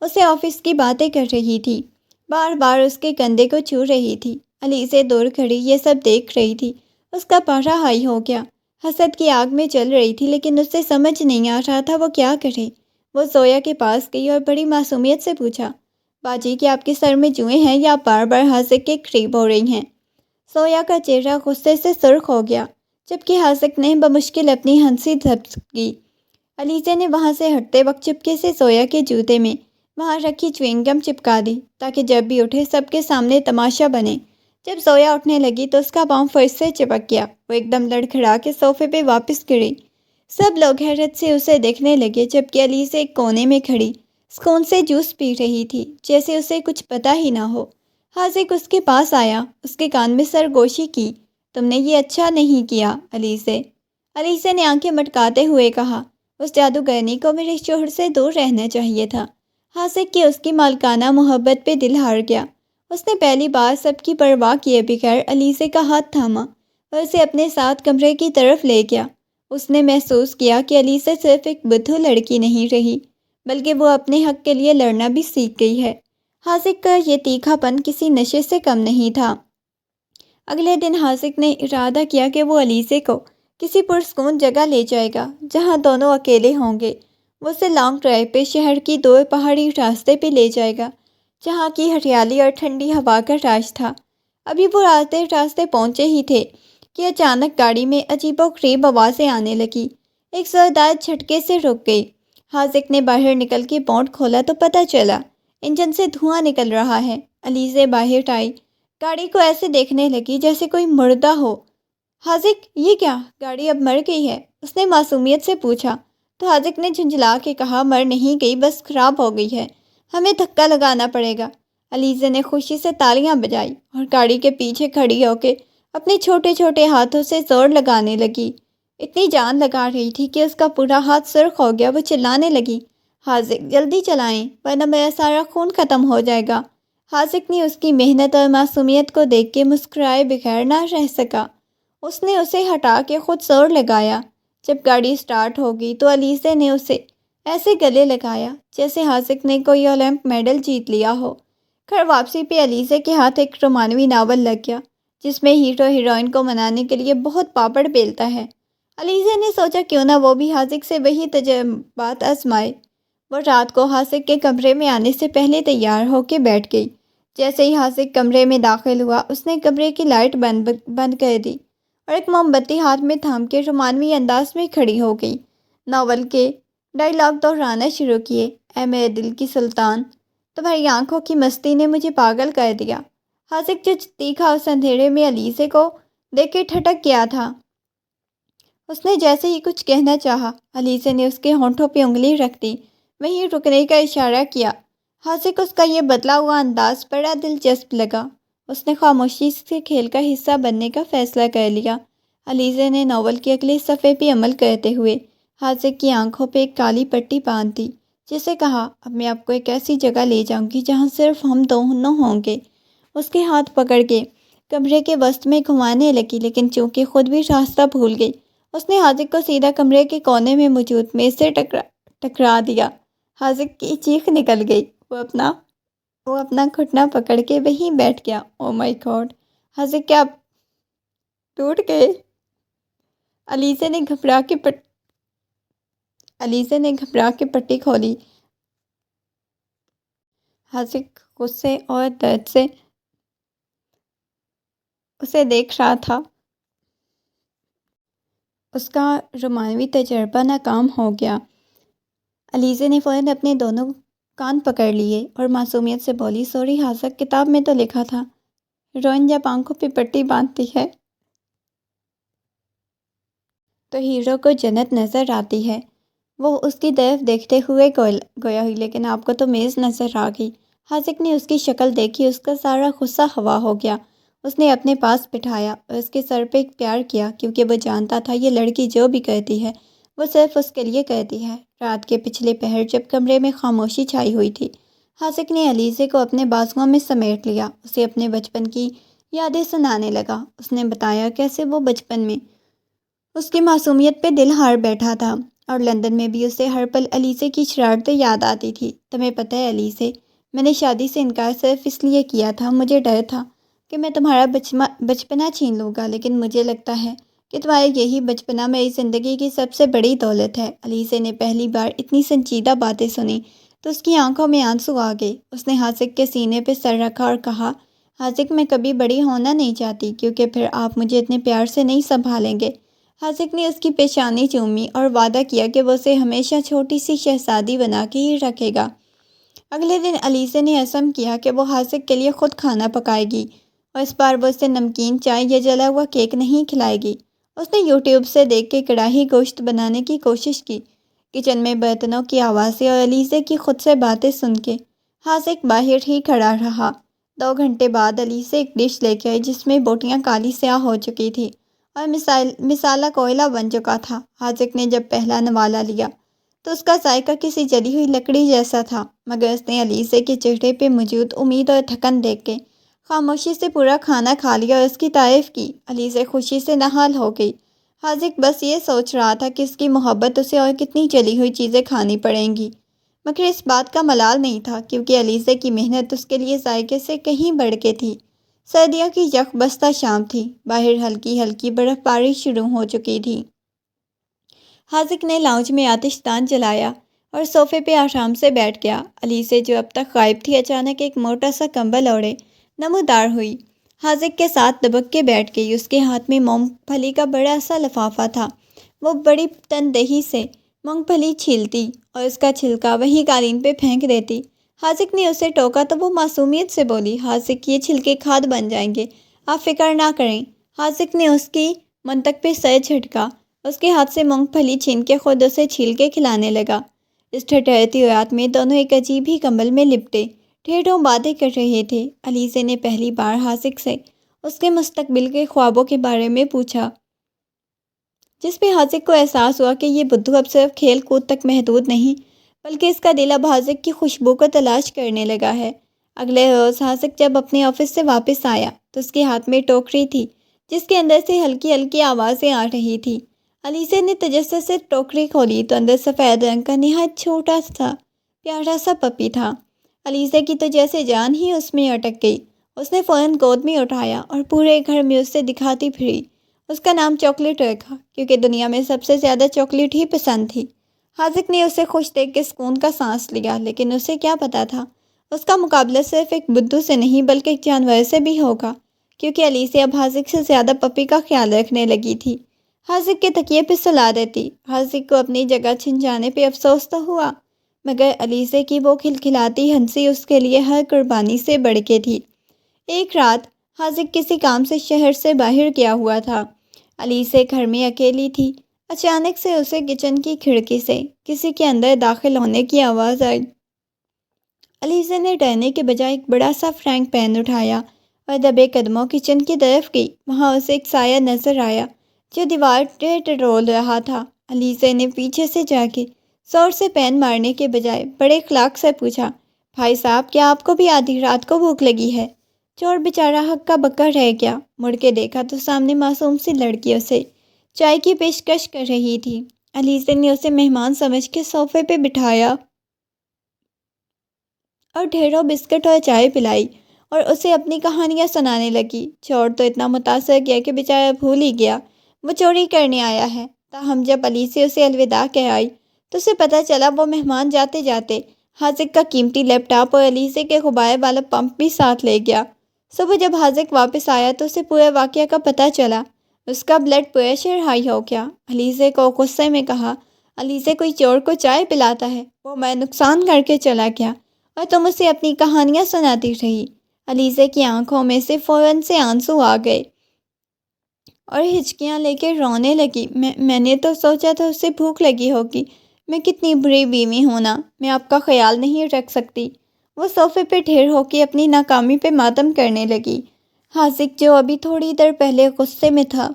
اسے آفس کی باتیں کر رہی تھی، بار بار اس کے کندھے کو چھو رہی تھی۔ علیزہ دور کھڑی یہ سب دیکھ رہی تھی۔ اس کا پارا ہائی ہو گیا، حسد کی آگ میں جل رہی تھی، لیکن اسے سمجھ نہیں آ رہا تھا وہ کیا کرے۔ وہ سویا کے پاس گئی اور بڑی معصومیت سے پوچھا، باجی کہ آپ کے سر میں جوئیں ہیں یا آپ بار بار حاسق کے قریب ہو رہی ہیں؟ سویا کا چہرہ غصے سے سرخ ہو گیا، جبکہ حاسق نے بمشکل اپنی ہنسی ضبط کی۔ علیزہ نے وہاں سے ہٹتے وقت چپکے سے سویا کے جوتے میں وہاں رکھی چوئنگ گم چپکا دی تاکہ جب بھی اٹھے سب کے سامنے تماشا بنے۔ جب سویا اٹھنے لگی تو اس کا پاؤں فرش سے چپک گیا، وہ ایک دم لڑکھڑا کے صوفے پہ واپس گری۔ سب لوگ حیرت سے اسے دیکھنے لگے، جبکہ علیزہ ایک کونے میں کھڑی سکون سے جوس پی رہی تھی جیسے اسے کچھ پتہ ہی نہ ہو۔ حاسق اس کے پاس آیا، اس کے کان میں سرگوشی کی، تم نے یہ اچھا نہیں کیا علیزہ۔ علیزہ نے آنکھیں مٹکاتے ہوئے کہا، اس جادوگرنی کو میرے شوہر سے دور رہنا چاہیے تھا۔ حاسق کی اس کی مالکانہ محبت پہ دل ہار گیا۔ اس نے پہلی بار سب کی پرواہ کیے بغیر علیزہ کا ہاتھ تھاما۔ اور اسے اپنے ساتھ کمرے کی طرف لے گیا۔ اس نے محسوس کیا کہ علیسہ صرف ایک بدھو لڑکی نہیں رہی، بلکہ وہ اپنے حق کے لیے لڑنا بھی سیکھ گئی ہے۔ حاذق کا یہ تیکھا پن کسی نشے سے کم نہیں تھا۔ اگلے دن حاذق نے ارادہ کیا کہ وہ علیسہ کو کسی پرسکون جگہ لے جائے گا جہاں دونوں اکیلے ہوں گے۔ وہ اسے لانگ ڈرائیو پہ شہر کی دو پہاڑی راستے پہ لے جائے گا جہاں کی ہریالی اور ٹھنڈی ہوا کا راج تھا۔ ابھی وہ راستے پہنچے ہی تھے کہ اچانک گاڑی میں عجیب و غریب آوازیں آنے لگی۔ ایک زوردار جھٹکے سے رک گئی۔ حاذق نے باہر نکل کے بونٹ کھولا تو پتہ چلا انجن سے دھواں نکل رہا ہے۔ علیسہ باہر آئی، گاڑی کو ایسے دیکھنے لگی جیسے کوئی مردہ ہو۔ حاذق، یہ کیا؟ گاڑی اب مر گئی ہے؟ اس نے معصومیت سے پوچھا تو حاذق نے جھنجھلا کے کہا، مر نہیں گئی، بس خراب ہو گئی ہے، ہمیں دھکا لگانا پڑے گا۔ علیسہ نے خوشی سے تالیاں بجائی اور گاڑی کے پیچھے کھڑی ہو کے اپنے چھوٹے چھوٹے ہاتھوں سے زور لگانے لگی۔ اتنی جان لگا رہی تھی کہ اس کا پورا ہاتھ سرخ ہو گیا۔ وہ چلانے لگی، حاذق جلدی چلائیں ورنہ میرا سارا خون ختم ہو جائے گا۔ حاذق نے اس کی محنت اور معصومیت کو دیکھ کے مسکرائے بغیر نہ رہ سکا۔ اس نے اسے ہٹا کے خود زور لگایا۔ جب گاڑی سٹارٹ ہو گئی تو علیسہ نے اسے ایسے گلے لگایا جیسے حاذق نے کوئی اولمپک میڈل جیت لیا ہو۔ گھر واپسی پہ علیسہ کے ہاتھ ایک رومانوی ناول لگ گیا جس میں ہیرو ہیروئن کو منانے کے لیے بہت پاپڑ بیلتا ہے۔ علیسہ نے سوچا کیوں نہ وہ بھی حاذق سے وہی تجربات آزمائے۔ وہ رات کو حاذق کے کمرے میں آنے سے پہلے تیار ہو کے بیٹھ گئی۔ جیسے ہی حاذق کمرے میں داخل ہوا اس نے کمرے کی لائٹ بند کر دی اور ایک موم بتی ہاتھ میں تھام کے رومانوی انداز میں کھڑی ہو گئی۔ ناول کے ڈائیلاگ دہرانا شروع کیے، اے میرے دل کی سلطان، تمہاری آنکھوں کی مستی نے مجھے پاگل کر دیا۔ حاذق جو تیکھا اس اندھیرے میں علیسہ کو دیکھ کے ٹھٹک گیا تھا، اس نے جیسے ہی کچھ کہنا چاہا، علیسہ نے اس کے ہونٹوں پہ انگلی رکھ دی، وہیں رکنے کا اشارہ کیا۔ حاذق اس کا یہ بدلا ہوا انداز بڑا دلچسپ لگا۔ اس نے خاموشی سے کھیل کا حصہ بننے کا فیصلہ کر لیا۔ علیسہ نے ناول کے اگلے صفحے پہ عمل کرتے ہوئے حاذق کی آنکھوں پہ ایک کالی پٹی باندھ دی، جسے کہا، اب میں آپ کو ایک ایسی جگہ لے جاؤں گی جہاں صرف ہم دونوں ہوں گے۔ اس کے ہاتھ پکڑ کے کمرے کے وسط میں گھمانے لگی، لیکن چونکہ خود بھی راستہ بھول گئی اس نے حاذق کو سیدھا کمرے کے کونے میں موجود میز سے ٹکرا دیا۔ حاذق کی چیخ نکل گئی۔ وہ اپنا گھٹنا پکڑ کے وہیں بیٹھ گیا۔ او مائی گاڈ! حاذق کیا ٹوٹ گئے؟ علیسہ نے گھبرا کے پٹی کھولی۔ حاذق غصے اور درد سے اسے دیکھ رہا تھا۔ اس کا رومانوی تجربہ ناکام ہو گیا۔ علیسہ نے فوراً اپنے دونوں کان پکڑ لیے اور معصومیت سے بولی، سوری حاذق، کتاب میں تو لکھا تھا ہیروئن جب آنکھوں پہ پٹی باندھتی ہے تو ہیرو کو جنت نظر آتی ہے۔ وہ اس کی طرف دیکھتے ہوئے گویا ہوئی، لیکن آپ کو تو میز نظر آ گئی۔ حاذق نے اس کی شکل دیکھی، اس کا سارا غصہ ہوا ہو گیا۔ اس نے اپنے پاس بٹھایا اور اس کے سر پہ پیار کیا، کیونکہ وہ جانتا تھا یہ لڑکی جو بھی کرتی ہے وہ صرف اس کے لیے کرتی ہے۔ رات کے پچھلے پہر جب کمرے میں خاموشی چھائی ہوئی تھی، حاذق نے علیسہ کو اپنے بازوؤں میں سمیٹ لیا، اسے اپنے بچپن کی یادیں سنانے لگا۔ اس نے بتایا کیسے وہ بچپن میں اس کی معصومیت پہ دل ہار بیٹھا تھا اور لندن میں بھی اسے ہر پل علیسہ کی شرارتیں یاد آتی تھی۔ تمہیں پتہ ہے علیسہ، میں نے شادی سے انکار صرف اس لیے کیا تھا، مجھے ڈر تھا کہ میں تمہارا بچپنا چھین لوں گا، لیکن مجھے لگتا ہے کہ تمہارا یہی بچپنا میری زندگی کی سب سے بڑی دولت ہے۔ علیسہ نے پہلی بار اتنی سنجیدہ باتیں سنی تو اس کی آنکھوں میں آنسو آ گئے۔ اس نے حاذق کے سینے پہ سر رکھا اور کہا، حاذق، میں کبھی بڑی ہونا نہیں چاہتی، کیونکہ پھر آپ مجھے اتنے پیار سے نہیں سنبھالیں گے۔ حاذق نے اس کی پیشانی چومی اور وعدہ کیا کہ وہ اسے ہمیشہ چھوٹی سی شہزادی بنا کے ہی رکھے گا۔ اگلے دن علیسہ نے عزم کیا کہ وہ حاذق کے لیے خود کھانا پکائے گی اور اس بار وہ اسے نمکین چائے یا جلا ہوا کیک نہیں کھلائے گی۔ اس نے یوٹیوب سے دیکھ کے کڑاہی گوشت بنانے کی کوشش کی۔ کچن میں برتنوں کی آوازیں اور علیسہ کی خود سے باتیں سن کے حاذق باہر ہی کھڑا رہا۔ 2 گھنٹے بعد علیسہ ایک ڈش لے کے آئی جس میں بوٹیاں کالی سیاہ ہو چکی تھی اور مسالہ کوئلہ بن چکا تھا۔ حاذق نے جب پہلا نوالا لیا تو اس کا ذائقہ کسی جلی ہوئی لکڑی جیسا تھا، مگر اس نے علیسہ کے چہرے پہ موجود امید اور تھکن دیکھ کے خاموشی سے پورا کھانا کھا لیا اور اس کی تعریف کی۔ علیزہ خوشی سے نہال ہو گئی۔ حاذق بس یہ سوچ رہا تھا کہ اس کی محبت اسے اور کتنی جلی ہوئی چیزیں کھانی پڑیں گی، مگر اس بات کا ملال نہیں تھا کیونکہ علیزہ کی محنت اس کے لیے ذائقے سے کہیں بڑھ کے تھی۔ سردیوں کی یک بستہ شام تھی، باہر ہلکی ہلکی برف باری شروع ہو چکی تھی۔ حاذق نے لاؤنج میں آتش دان جلایا اور صوفے پہ آرام سے بیٹھ گیا۔ علیزہ جو اب تک غائب تھی اچانک ایک موٹا سا کمبل اوڑھے نمودار ہوئی۔ حاذق کے ساتھ دبک کے بیٹھ گئی۔ اس کے ہاتھ میں مونگ پھلی کا بڑا سا لفافہ تھا۔ وہ بڑی تندہی سے مونگ پھلی چھیلتی اور اس کا چھلکا وہیں قالین پہ پھینک دیتی۔ حاذق نے اسے ٹوکا تو وہ معصومیت سے بولی، حاذق یہ چھلکے کھاد بن جائیں گے، آپ فکر نہ کریں۔ حاذق نے اس کی منطق پہ سر جھٹکا، اس کے ہاتھ سے مونگ پھلی چھین کے خود اسے چھیل کے کھلانے لگا۔ اس ٹھٹھرتی رات میں دونوں ایک عجیب ہی کمبل میں لپٹے ڈھیروں باتیں کر رہے تھے۔ علیزہ نے پہلی بار حاذق سے اس کے مستقبل کے خوابوں کے بارے میں پوچھا، جس پہ حاذق کو احساس ہوا کہ یہ بدھو اب صرف کھیل کود تک محدود نہیں بلکہ اس کا دل اب حاذق کی خوشبو کو تلاش کرنے لگا ہے۔ اگلے روز حاذق جب اپنے آفس سے واپس آیا تو اس کے ہاتھ میں ٹوکری تھی جس کے اندر سے ہلکی ہلکی آوازیں آ رہی تھی۔ علیزہ نے تجسس سے ٹوکری کھولی تو اندر سفید رنگ کا نہایت چھوٹا سا پیارا سا پپی تھا۔ علیزہ کی تو جیسے جان ہی اس میں اٹک گئی۔ اس نے فوراً گود میں اٹھایا اور پورے گھر میں اسے دکھاتی پھری۔ اس کا نام چاکلیٹ رکھا کیونکہ دنیا میں سب سے زیادہ چاکلیٹ ہی پسند تھی۔ حاذق نے اسے خوش دیکھ کے سکون کا سانس لیا، لیکن اسے کیا پتا تھا اس کا مقابلہ صرف ایک بدھو سے نہیں بلکہ ایک جانور سے بھی ہوگا، کیونکہ علیزہ اب حاذق سے زیادہ پپی کا خیال رکھنے لگی تھی۔ حاذق کے تکیے پہ سلا دیتی۔ حاذق کو اپنی جگہ چھن جانے پہ افسوس تو ہوا، مگر علیزہ کی وہ کھلکھلاتی ہنسی اس کے لیے ہر قربانی سے بڑھ کے تھی۔ ایک رات حاذق کسی کام سے شہر سے باہر گیا ہوا تھا۔ علیزہ گھر میں اکیلی تھی۔ اچانک سے اسے کچن کی کھڑکی سے کسی کے اندر داخل ہونے کی آواز آئی۔ علیزہ نے ڈرنے کے بجائے ایک بڑا سا فرائنگ پین اٹھایا اور دبے قدموں کچن کی طرف گئی۔ وہاں اسے ایک سایہ نظر آیا جو دیوار پہ ٹٹول رہا تھا۔ علیزہ نے پیچھے سے جا کے زور سے پین مارنے کے بجائے بڑے اخلاق سے پوچھا، بھائی صاحب کیا آپ کو بھی آدھی رات کو بھوک لگی ہے؟ چور بیچارہ ہکا بکا رہ گیا۔ مڑ کے دیکھا تو سامنے معصوم سی لڑکی اسے چائے کی پیشکش کر رہی تھی۔ علیزہ نے اسے مہمان سمجھ کے صوفے پہ بٹھایا اور ڈھیروں بسکٹ اور چائے پلائی اور اسے اپنی کہانیاں سنانے لگی۔ چور تو اتنا متاثر کیا کہ بیچارہ بھول ہی گیا وہ چوری کرنے آیا ہے۔ تاہم جب علیزہ اسے الوداع کہہ آئی تو اسے پتہ چلا وہ مہمان جاتے جاتے حاذق کا قیمتی لیپ ٹاپ اور علیزہ کے غبارے والا پمپ بھی ساتھ لے گیا۔ صبح جب حاذق واپس آیا تو اسے پورے واقعہ کا پتہ چلا۔ اس کا بلڈ پریشر ہائی ہو گیا۔ علیزہ کو غصے میں کہا، علیزہ کوئی چور کو چائے پلاتا ہے، وہ میں نقصان کر کے چلا گیا اور تم اسے اپنی کہانیاں سناتی رہی۔ علیزہ کی آنکھوں میں سے فوراً سے آنسو آ گئے اور ہچکیاں لے کے رونے لگی۔ میں نے تو سوچا تھا اسے بھوک لگی ہوگی، میں کتنی بری بیوی ہوں نا، میں آپ کا خیال نہیں رکھ سکتی۔ وہ صوفے پہ ڈھیر ہو کے اپنی ناکامی پہ ماتم کرنے لگی۔ حاذق جو ابھی تھوڑی دیر پہلے غصے میں تھا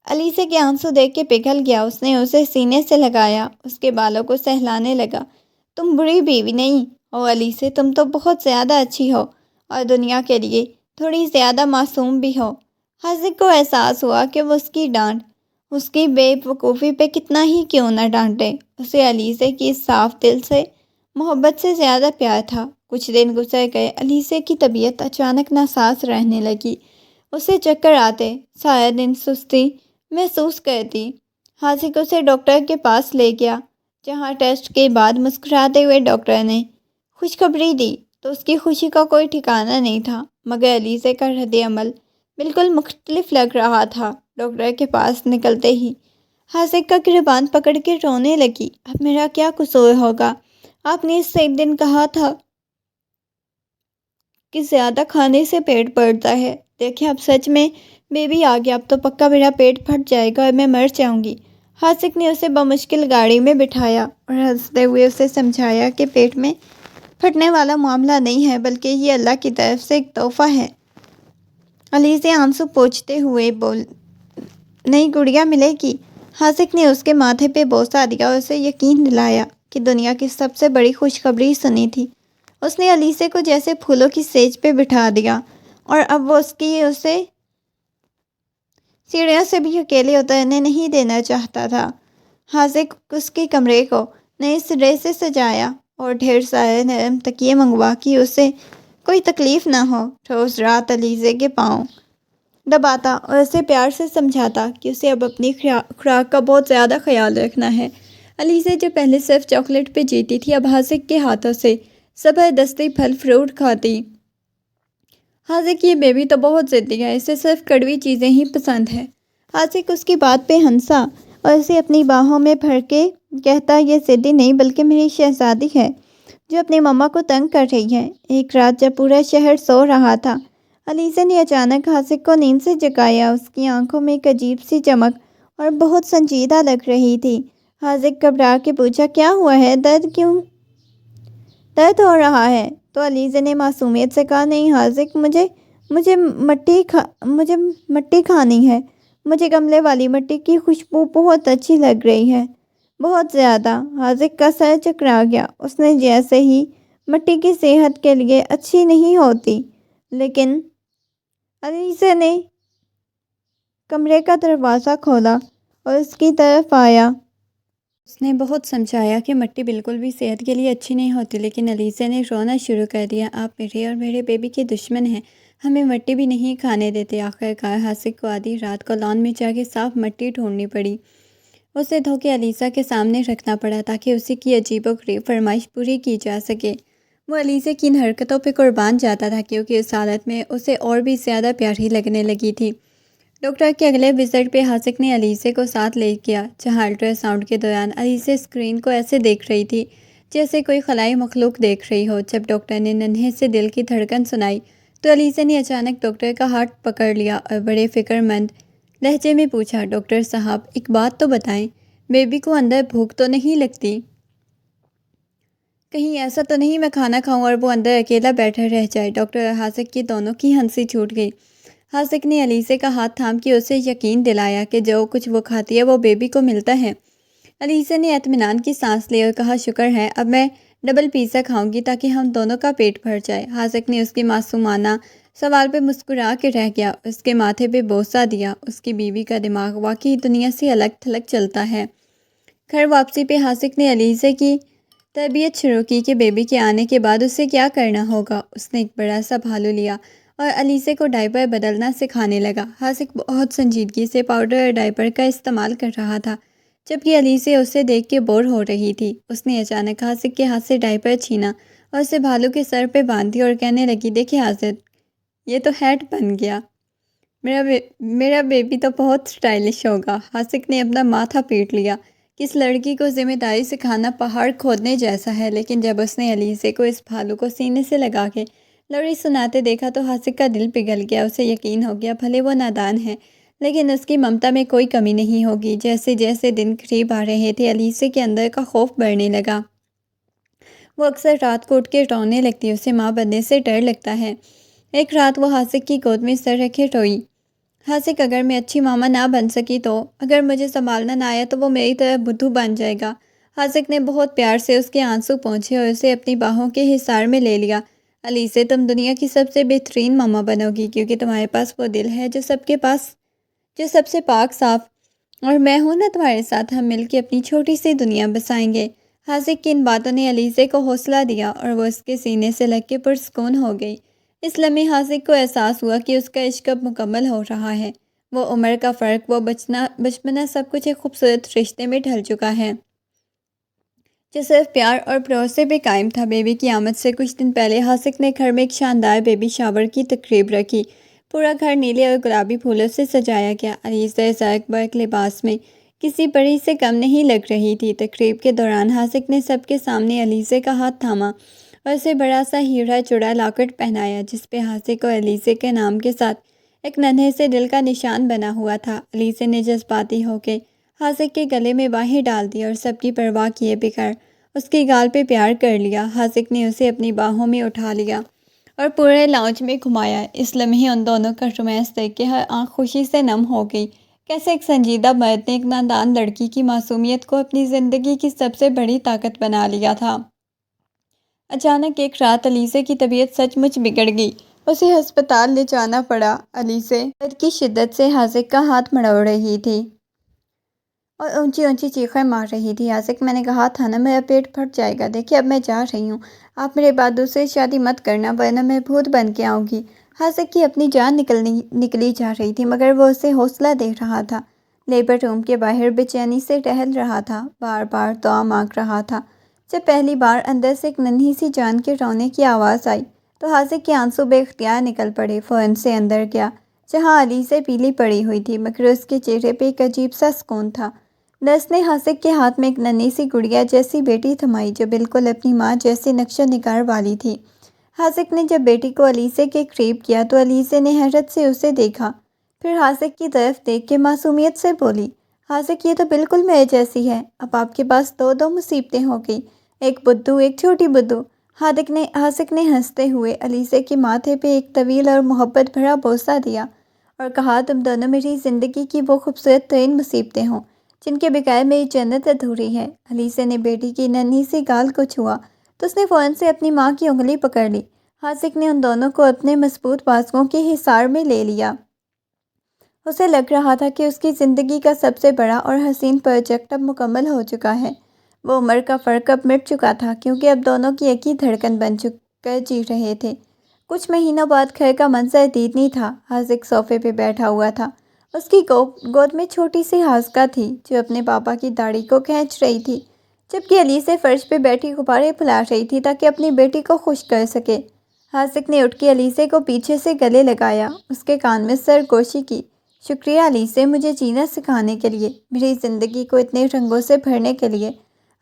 علیزہ کے آنسو دیکھ کے پگھل گیا۔ اس نے اسے سینے سے لگایا، اس کے بالوں کو سہلانے لگا۔ تم بری بیوی نہیں ہو علیزہ، تم تو بہت زیادہ اچھی ہو اور دنیا کے لیے تھوڑی زیادہ معصوم بھی ہو۔ حاذق کو احساس ہوا کہ وہ اس کی ڈانٹ اس کی بے وقوفی پہ کتنا ہی کیوں نہ ڈانٹے، اسے علیزہ کی صاف دل سے محبت سے زیادہ پیار تھا۔ کچھ دن گزر گئے۔ علیزہ کی طبیعت اچانک ناساز رہنے لگی۔ اسے چکر آتے، سارا دن سستی محسوس کرتی۔ حاذق اسے ڈاکٹر کے پاس لے گیا، جہاں ٹیسٹ کے بعد مسکراتے ہوئے ڈاکٹر نے خوشخبری دی تو اس کی خوشی کا کوئی ٹھکانہ نہیں تھا، مگر علیزہ کا رد عمل بالکل مختلف لگ رہا تھا۔ ڈاکٹر کے پاس نکلتے ہی حاذق کا گریبان پکڑ کے رونے لگی۔ اب میرا کیا قصور ہوگا؟ آپ نے اس سے ایک دن کہا تھا کہ زیادہ کھانے سے پیٹ بڑھتا ہے، دیکھیں اب سچ میں بیبی آ گیا، اب تو پکا میرا پیٹ پھٹ جائے گا اور میں مر جاؤں گی۔ حاذق نے اسے بمشکل گاڑی میں بٹھایا اور ہنستے ہوئے اسے سمجھایا کہ پیٹ میں پھٹنے والا معاملہ نہیں ہے بلکہ یہ اللہ کی طرف سے ایک تحفہ ہے۔ علیزہ آنسو پوچھتے ہوئے نئی گڑیا ملے گی؟ حاذق نے اس کے ماتھے پہ بوسہ دیا اور اسے یقین دلایا کہ دنیا کی سب سے بڑی خوشخبری سنی تھی۔ اس نے علیسے کو جیسے پھولوں کی سیج پہ بٹھا دیا اور اب وہ اسے سیڑھیوں سے بھی اکیلے اترنے نہیں دینا چاہتا تھا۔ حاذق اس کے کمرے کو نئے سرے سے سجایا اور ڈھیر سارے نرم تکیے منگوا کہ اسے کوئی تکلیف نہ ہو۔ روز رات علیزے کے پاؤں دباتا اور اسے پیار سے سمجھاتا کہ اسے اب اپنی خوراک کا بہت زیادہ خیال رکھنا ہے۔ علیزے جو پہلے صرف چاکلیٹ پہ جیتی تھی اب حاذق کے ہاتھوں سے زبردستی پھل فروٹ کھاتی۔ حاذق یہ بیبی تو بہت ضدی ہے، اسے صرف کڑوی چیزیں ہی پسند ہے۔ حاذق اس کی بات پہ ہنسا اور اسے اپنی باہوں میں بھر کے کہتا، یہ ضدی نہیں بلکہ میری شہزادی ہے جو اپنی ماما کو تنگ کر رہی ہے۔ ایک رات جب پورا شہر سو رہا تھا، علیزہ نے اچانک حاذق کو نیند سے جگایا۔ اس کی آنکھوں میں ایک عجیب سی چمک اور بہت سنجیدہ لگ رہی تھی۔ حاذق گھبرا کے پوچھا، کیا ہوا ہے؟ درد ہو رہا ہے؟ تو علیزہ نے معصومیت سے کہا، نہیں حاذق، مجھے مٹی کھانی ہے۔ مجھے گملے والی مٹی کی خوشبو بہت اچھی لگ رہی ہے، بہت زیادہ۔ حاذق کا سر چکرا گیا۔ اس نے جیسے ہی مٹی کی صحت کے لیے اچھی نہیں ہوتی، لیکن علیزہ نے کمرے کا دروازہ کھولا اور اس کی طرف آیا۔ اس نے بہت سمجھایا کہ مٹی بالکل بھی صحت کے لیے اچھی نہیں ہوتی، لیکن علیزہ نے رونا شروع کر دیا۔ آپ میرے اور میرے بیبی کے دشمن ہیں، ہمیں مٹی بھی نہیں کھانے دیتے۔ آخر کار حاذق کو آدھی رات کو لان میں جا کے صاف مٹی ڈھونڈنی پڑی۔ اسے دھو کے علیزہ کے سامنے رکھنا پڑا تاکہ اسی کی عجیب و غریب فرمائش پوری کی جا سکے۔ وہ علیزہ کی ان حرکتوں پہ قربان جاتا تھا کیونکہ اس حالت میں اسے اور بھی زیادہ پیاری لگنے لگی تھی۔ ڈاکٹر کے اگلے وزٹ پہ حاذق نے علیزہ کو ساتھ لے گیا، جہاں الٹرا ساؤنڈ کے دوران علیزہ اسکرین کو ایسے دیکھ رہی تھی جیسے کوئی خلائی مخلوق دیکھ رہی ہو۔ جب ڈاکٹر نے ننھے سے دل کی دھڑکن سنائی تو علیزہ نے اچانک ڈاکٹر کا ہاتھ پکڑ لیا اور بڑے فکر مند لہجے میں پوچھا، ڈاکٹر صاحب ایک بات تو بتائیں، بیبی کو اندر بھوک تو نہیں لگتی؟ کہیں ایسا تو نہیں میں کھانا کھاؤں اور وہ اندر اکیلا بیٹھا رہ جائے؟ ڈاکٹر اور حاذق کی دونوں کی ہنسی چھوٹ گئی۔ حاذق نے علیزہ کا ہاتھ تھام کے اسے یقین دلایا کہ جو کچھ وہ کھاتی ہے وہ بیبی کو ملتا ہے۔ علیزہ نے اطمینان کی سانس لی اور کہا، شکر ہے، اب میں ڈبل پیزا کھاؤں گی تاکہ ہم دونوں کا پیٹ بھر جائے۔ حاذق نے اس کی معصومانہ سوال پہ مسکرا کے رہ گیا، اس کے ماتھے پہ بوسہ دیا۔ اس کی بیوی کا دماغ واقعی دنیا سے الگ تھلگ چلتا ہے۔ گھر واپسی پہ حاذق نے علیزہ کی تربیت شروع کی کہ بیبی کے آنے کے بعد اسے کیا کرنا ہوگا۔ اس نے ایک بڑا سا بھالو لیا اور علیزہ کو ڈائپر بدلنا سکھانے لگا۔ حاذق بہت سنجیدگی سے پاؤڈر اور ڈائپر کا استعمال کر رہا تھا، جبکہ علیزہ اسے دیکھ کے بور ہو رہی تھی۔ اس نے اچانک حاذق کے ہاتھ سے ڈائپر چھینا اور اسے بھالو کے سر پہ باندھ دیا اور کہنے لگی، دیکھیں حاذق، یہ تو ہیٹ بن گیا، میرا بیبی تو بہت اسٹائلش ہوگا۔ حاذق نے اپنا ماتھا پیٹ لیا۔ کس لڑکی کو ذمہ داری سکھانا پہاڑ کھودنے جیسا ہے، لیکن جب اس نے علیزہ کو اس بھالو کو سینے سے لگا کے لوری سناتے دیکھا تو حاذق کا دل پگھل گیا۔ اسے یقین ہو گیا بھلے وہ نادان ہے لیکن اس کی ممتا میں کوئی کمی نہیں ہوگی۔ جیسے جیسے دن قریب آ رہے تھے علیزہ کے اندر کا خوف بڑھنے لگا۔ وہ اکثر رات کو اٹھ کے رونے لگتی، اسے ماں بننے سے ڈر لگتا ہے۔ ایک رات وہ حاذق کی گود میں سر رکھے روئی، حاذق اگر میں اچھی ماما نہ بن سکی تو، اگر مجھے سنبھالنا نہ آیا تو وہ میری طرح بدھو بن جائے گا۔ حاذق نے بہت پیار سے اس کے آنسو پونچھے اور اسے اپنی باہوں کے حصار میں لے لیا۔ علیزہ، تم دنیا کی سب سے بہترین ماما بنو گی کیونکہ تمہارے پاس وہ دل ہے جو سب سے پاک صاف، اور میں ہوں نا تمہارے ساتھ، ہم مل کے اپنی چھوٹی سی دنیا بسائیں گے۔ حاذق کی ان باتوں نے علیزہ کو حوصلہ دیا اور وہ اس کے سینے سے لگ کے پرسکون ہو گئی۔ اس لمحے حاذق کو احساس ہوا کہ اس کا عشق اب مکمل ہو رہا ہے۔ وہ عمر کا فرق، وہ بچپنا، سب کچھ ایک خوبصورت رشتے میں ڈھل چکا ہے جو صرف پیار اور بھروسے پہ قائم تھا۔ بیبی کی آمد سے کچھ دن پہلے حاذق نے گھر میں ایک شاندار بیبی شاور کی تقریب رکھی۔ پورا گھر نیلے اور گلابی پھولوں سے سجایا گیا۔ علیزہ زرق برق لباس میں کسی پری سے کم نہیں لگ رہی تھی۔ تقریب کے دوران حاذق نے سب کے سامنے علیزہ کا ہاتھ تھاما اور اسے بڑا سا ہیرا چوڑا لاکٹ پہنایا جس پہ حاذق اور علیزہ کے نام کے ساتھ ایک ننھے سے دل کا نشان بنا ہوا تھا۔ علیزہ نے جذباتی ہو کے حاذق کے گلے میں باہیں ڈال دی اور سب کی پرواہ کیے بغیر اس کی گال پہ پیار کر لیا۔ حاذق نے اسے اپنی باہوں میں اٹھا لیا اور پورے لاؤنج میں گھمایا۔ اس لمحے ان دونوں کا رومانس دیکھ کے ہر آنکھ خوشی سے نم ہو گئی۔ کیسے ایک سنجیدہ مرد نے ایک نادان لڑکی کی معصومیت کو اپنی زندگی کی سب سے بڑی طاقت بنا لیا تھا۔ اچانک ایک رات علیزے کی طبیعت سچ مچ بگڑ گئی۔ اسے ہسپتال لے جانا پڑا۔ علیزے درد کی شدت سے حاذق کا ہاتھ مڑوڑ رہی تھی اور اونچی اونچی چیخیں مار رہی تھی۔ حاذق، میں نے کہا تھا نا میرا پیٹ پھٹ جائے گا، دیکھیے اب میں جا رہی ہوں، آپ میرے بعد دوسری شادی مت کرنا ورنہ میں بھوت بن کے آؤں گی۔ حاذق کی اپنی جان نکلی جا رہی تھی مگر وہ اسے حوصلہ دے رہا تھا۔ لیبر روم کے باہر بے چینی سے ٹہل رہا تھا، بار بار دعا مانگ رہا تھا۔ جب پہلی بار اندر سے ایک ننھی سی جان کے رونے کی آواز آئی تو حاذق کے آنسو بے اختیار نکل پڑے۔ فوراً سے اندر گیا جہاں علیزے پیلی پڑی ہوئی تھی مگر اس کے چہرے پہ ایک عجیب سا سکون تھا۔ نرس نے حاذق کے ہاتھ میں ایک ننھی سی گڑیا جیسی بیٹی تھمائی جو بالکل اپنی ماں جیسی نقش و نگار والی تھی۔ حاذق نے جب بیٹی کو علیزے کے قریب کیا تو علیزے نے حیرت سے اسے دیکھا، پھر حاذق کی طرف دیکھ کے معصومیت سے بولی، حاذق یہ تو بالکل میرے جیسی ہے، اب آپ کے پاس دو مصیبتیں ہو گئی، ایک بدو ایک چھوٹی بدو۔ حاذق نے ہنستے ہوئے علیزے کے ماتھے پہ ایک طویل اور محبت بھرا بوسہ دیا اور کہا، تم دونوں میری زندگی کی وہ خوبصورت ترین مصیبتیں ہو جن کے بغیر میری جنت ادھوری ہے۔ علیزے نے بیٹی کی ننھی سی گال کو چھوا تو اس نے فوراً سے اپنی ماں کی انگلی پکڑ لی۔ حاذق نے ان دونوں کو اپنے مضبوط بازوؤں کے حصار میں لے لیا۔ اسے لگ رہا تھا کہ اس کی زندگی کا سب سے بڑا اور حسین پروجیکٹ اب مکمل ہو چکا ہے۔ وہ عمر کا فرق اب مٹ چکا تھا کیونکہ اب دونوں کی ایک ہی دھڑکن بن کر جی رہے تھے۔ کچھ مہینوں بعد گھر کا منظر دیدنی تھا۔ حاذق صوفے پہ بیٹھا ہوا تھا۔ اس کی گود میں چھوٹی سی حاذقہ تھی جو اپنے پاپا کی داڑھی کو کھینچ رہی تھی، جبکہ علیزے فرش پہ بیٹھی غبارے پھیلا رہی تھی تاکہ اپنی بیٹی کو خوش کر سکے۔ حاذق نے اٹھ کے علیزے کو پیچھے سے گلے لگایا، اس کے کان میں سرگوشی کی۔ شکریہ علیزے، مجھے جینا سکھانے کے لیے، میری زندگی کو اتنے رنگوں سے بھرنے کے لیے۔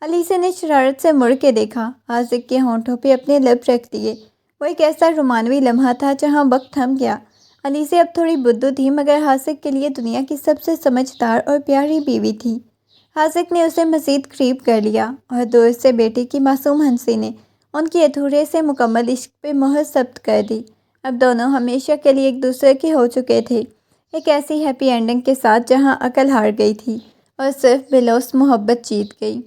علیزے نے شرارت سے مڑ کے دیکھا۔ حاذق کے ہونٹوں پہ اپنے لب رکھ دیے۔ وہ ایک ایسا رومانوی لمحہ تھا جہاں وقت تھم گیا۔ علیزے اب تھوڑی بدو تھی مگر حاذق کے لیے دنیا کی سب سے سمجھدار اور پیاری بیوی تھی۔ حاذق نے اسے مزید قریب کر لیا اور دور سے بیٹی کی معصوم ہنسی نے ان کی ادھورے سے مکمل عشق پہ مہر ثبت کر دی۔ اب دونوں ہمیشہ کے لیے ایک دوسرے کے ہو چکے تھے، ایک ایسی ہیپی اینڈنگ کے ساتھ جہاں عقل ہار گئی تھی اور صرف بے لوث محبت جیت گئی۔